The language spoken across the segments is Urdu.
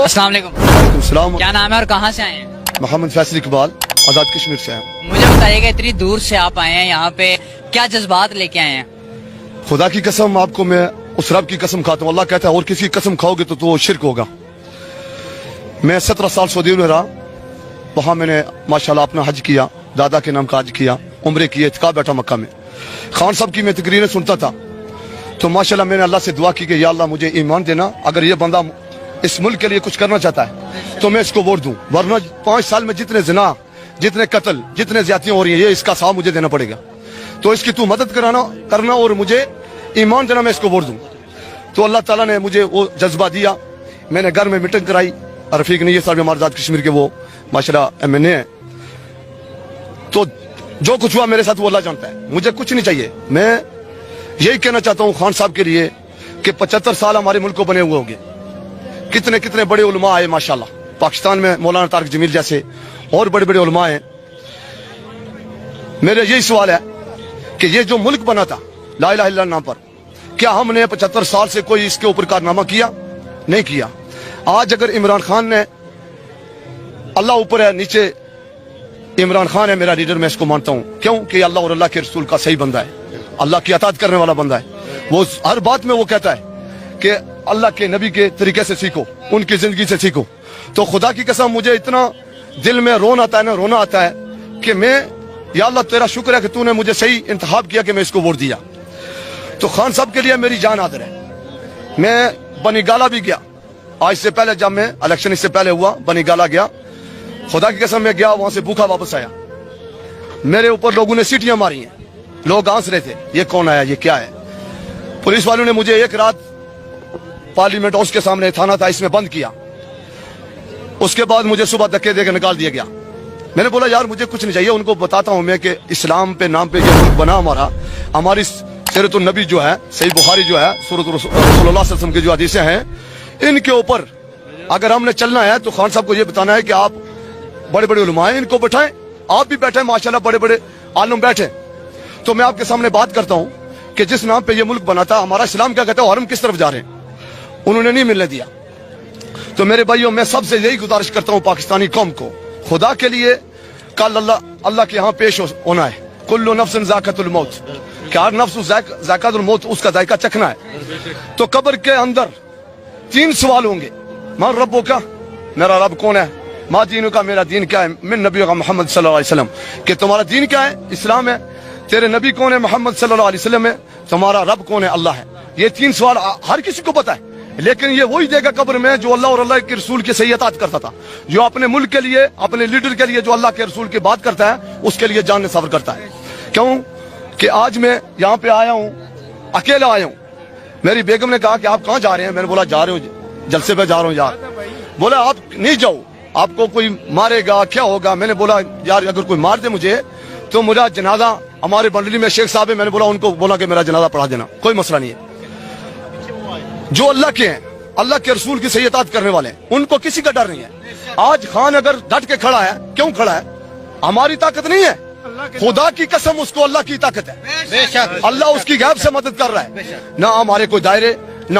السلام علیکم. وعلیکم السلام. کیا نام ہے اور کہاں سے آئے ہیں؟ محمد فیصل اقبال, آزاد کشمیر سے ہیں. مجھے بتائیے کہ اتنی دور سے آپ آئے ہیں یہاں پہ, کیا جذبات لے کے آئے ہیں؟ خدا کی قسم آپ کو میں اس رب کی قسم کھاتا ہوں. اللہ کہتا ہے اور کسی کی قسم کھاؤ گے تو وہ شرک ہوگا. میں 17 سال سعودی میں رہا, وہاں میں نے ماشاءاللہ اپنا حج کیا, دادا کے نام کا حج کیا, عمرے کی, اعتکاف بیٹھا مکہ میں. خان صاحب کی میں تقریریں سنتا تھا تو ماشاءاللہ میں نے اللہ سے دعا کی کہ یا اللہ مجھے ایمان دینا, اگر یہ بندہ اس ملک کے لیے کچھ کرنا چاہتا ہے تو میں اس کو ووٹ دوں, ورنہ 5 سال میں جتنے زنا, جتنے قتل, جتنے زیادتیاں ہو رہی ہیں, یہ اس کا حساب مجھے دینا پڑے گا. تو اس کی تو مدد کرنا اور مجھے ایمان دینا, میں اس کو ووٹ دوں. تو اللہ تعالیٰ نے مجھے وہ جذبہ دیا. میں نے گھر میں میٹنگ کرائی. رفیق نہیں, یہ صاحب ہمارے آزاد کشمیر کے وہ ماشاءاللہ ایم این اے ہیں. تو جو کچھ ہوا میرے ساتھ وہ اللہ جانتا ہے, مجھے کچھ نہیں چاہیے. میں یہی کہنا چاہتا ہوں خان صاحب کے لیے کہ 75 سال ہمارے ملک کو بنے ہوئے ہوں گے. کتنے کتنے بڑے علماء آئے ماشاءاللہ. پاکستان میں مولانا طارق جمیل جیسے اور بڑے بڑے علماء ہیں. میرا یہی سوال ہے کہ یہ جو ملک بنا تھا لا الہ الا اللہ نام پر, کیا ہم نے 75 سال سے کوئی اس کے اوپر کارنامہ کیا؟ نہیں کیا. آج اگر عمران خان نے, اللہ اوپر ہے, نیچے عمران خان ہے میرا لیڈر, میں اس کو مانتا ہوں. کیوں کہ اللہ اور اللہ کے رسول کا صحیح بندہ ہے, اللہ کی اطاعت کرنے والا بندہ ہے. وہ ہر بات میں وہ کہتا ہے کہ اللہ کے نبی کے طریقے سے سیکھو, ان کی زندگی سے سیکھو. تو خدا کی قسم مجھے اتنا دل میں رونا آتا ہے کہ میں, یا اللہ تیرا شکر ہے کہ تو نے مجھے صحیح انتخاب کیا کہ میں اس کو ووٹ دیا. تو خان صاحب کے لیے میری جان حاضر ہے. میں بنی گالا بھی گیا, آج سے پہلے جب میں الیکشن اس سے پہلے ہوا, بنی گالا گیا. خدا کی قسم میں گیا, وہاں سے بھوکا واپس آیا. میرے اوپر لوگوں نے سیٹیاں ماری ہیں, لوگ ہنس رہے تھے, یہ کون آیا, یہ کیا ہے. پولیس والوں نے مجھے ایک رات پارلیمنٹ ہاؤس کے سامنے تھانہ تھا اس میں بند کیا. اس کے بعد مجھے صبح دھکے دے کے نکال دیا گیا. میں نے بولا یار مجھے کچھ نہیں چاہیے. ان کو بتاتا ہوں میں کہ اسلام پہ نام پہ یہ ملک بنا ہمارا, ہماری سیرت النبی جو ہے, صحیح بخاری جو ہے, سورۃ رسول اللہ صلی اللہ علیہ وسلم کی جو حدیثیں ہیں, ان کے اوپر اگر ہم نے چلنا ہے تو خان صاحب کو یہ بتانا ہے کہ آپ بڑے بڑے علماء ہیں, ان کو بٹھائیں. آپ بھی بیٹھیں ماشاءاللہ, بڑے بڑے عالم بیٹھیں. تو میں آپ کے سامنے بات کرتا ہوں کہ جس نام پہ یہ ملک بنا تھا, ہمارا اسلام کیا کہتا ہے اور ہم کس طرف جا رہے ہیں, انہوں نے نہیں ملنے دیا. تو میرے بھائیوں, میں سب سے یہی گزارش کرتا ہوں پاکستانی قوم کو, خدا کے لیے کل اللہ کے ہاں پیش ہونا ہے. کل نفس ذائقۃ الموت, کہ ہر نفس ذائقۃ الموت, اس کا ذائقہ چکھنا ہے. تو قبر کے اندر 3 سوال ہوں گے. من ربو کا, میرا رب کون ہے. ما دینوں کا, میرا دین کیا ہے. من نبی کا, محمد صلی اللہ علیہ وسلم, کہ تمہارا دین کیا ہے, اسلام ہے. تیرے نبی کون ہے, محمد صلی اللہ علیہ وسلم ہے. تمہارا رب کون ہے, اللہ ہے. یہ 3 سوال ہر کسی کو پتا ہے, لیکن یہ وہی دے گا قبر میں جو اللہ اور اللہ کے رسول کی صحیح اطاعت کرتا تھا, جو اپنے ملک کے لیے, اپنے لیڈر کے لیے جو اللہ کے رسول کی بات کرتا ہے اس کے لیے جان نثار کرتا ہے. کیوں کہ آج میں یہاں پہ آیا ہوں, اکیلا آیا ہوں. میری بیگم نے کہا کہ آپ کہاں جا رہے ہیں. میں نے بولا جا رہے ہوں, جلسے پہ جا رہا ہوں یار. بولا آپ نہیں جاؤ, آپ کو کوئی مارے گا, کیا ہوگا. میں نے بولا یار اگر کوئی مار دے مجھے تو میرا جنازہ, ہمارے بنڈلی میں شیخ صاحب ہے, میں نے بولا ان کو بولا کہ میرا جنازہ پڑھا دینا, کوئی مسئلہ نہیں ہے. جو اللہ کے ہیں, اللہ کے رسول کی صحیح اطاعت کرنے والے ہیں, ان کو کسی کا ڈر نہیں ہے. آج خان اگر ڈٹ کے کھڑا ہے, کیوں کھڑا ہے, ہماری طاقت نہیں ہے, خدا کی قسم اس کو اللہ کی طاقت ہے. اللہ اس کی غیب سے مدد کر رہا ہے. نہ ہمارے کوئی دائرے, نہ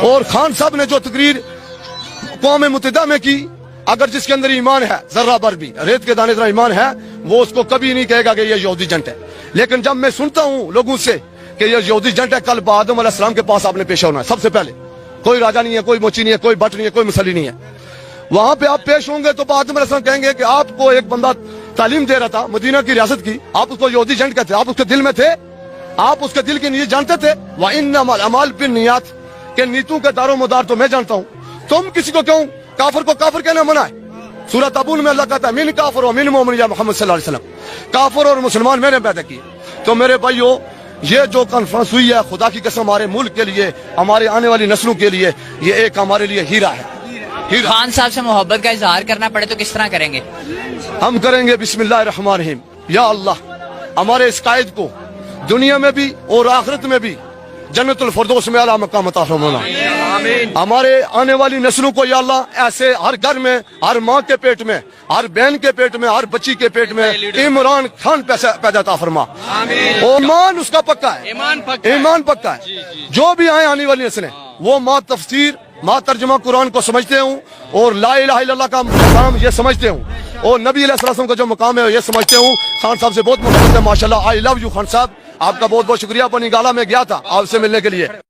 اور خان صاحب نے جو تقریر قوم متحدہ میں کی, اگر جس کے اندر ایمان ہے ذرہ بر بھی, ریت کے دانے ذرا ایمان ہے, وہ اس کو کبھی نہیں کہے گا کہ یہ یہودی جنٹ ہے. لیکن جب میں سنتا ہوں لوگوں سے کہ یہ یہودی جنٹ ہے, کل آدم علیہ السلام کے پاس آپ نے پیش ہونا ہے سب سے پہلے. کوئی راجہ نہیں ہے, کوئی موچی نہیں ہے, کوئی بٹ نہیں ہے, کوئی مسلی نہیں ہے. وہاں پہ آپ پیش ہوں گے تو آدم علیہ السلام کہیں گے کہ آپ کو ایک بندہ تعلیم دے رہا تھا مدینہ کی ریاست کی, آپ اس کو یہودی جنٹ کہتے, آپ اس کے دل میں تھے, آپ اس کے دل کی نیت جانتے تھے. وَإِنَّمَا الْأَعْمَالُ بِالنِّيَّاتِ, کہ نیتوں کے دار و مدار تو میں جانتا ہوں, تم کسی کو کیوں کافر کو کافر کہنا منع ہے. سورہ تابون میں اللہ کہتا ہے من کافر و من مومن یا محمد صلی اللہ علیہ وسلم, کافر اور مسلمان میں نے پیدا کیے. تو میرے بھائیو, یہ جو کانفرنس ہوئی ہے خدا کی قسم ہمارے ملک کے لیے, ہمارے آنے والی نسلوں کے لیے, یہ ایک ہمارے لیے ہیرا ہے. خان صاحب سے محبت کا اظہار کرنا پڑے تو کس طرح کریں گے؟ ہم کریں گے بسم اللہ الرحمن الرحیم. یا اللہ, ہمارے اس قائد کو دنیا میں بھی اور آخرت میں بھی جنت الفردوس میں اعلیٰ مقام عطا فرمانا. ہمارے آنے والی نسلوں کو یا اللہ ایسے ہر گھر میں, ہر ماں کے پیٹ میں, ہر بہن کے پیٹ میں, ہر بچی کے پیٹ میں عمران خان پیدا عطا فرما. ایمان اس کا پکا ہے, ایمان پکا ہے. جو بھی آئے آنے والی نسلیں وہ ماں تفسیر, ماں ترجمہ قرآن کو سمجھتے ہوں, اور لا الہ الا اللہ کا مقام یہ سمجھتے ہوں, اور نبی علیہ السلام کا جو مقام ہے یہ سمجھتے ہوں. خان صاحب سے بہت محبت ہے ماشاءاللہ. آئی لو یو خان صاحب, آپ کا بہت بہت شکریہ. اپنی گالا میں گیا تھا آپ سے ملنے کے لیے.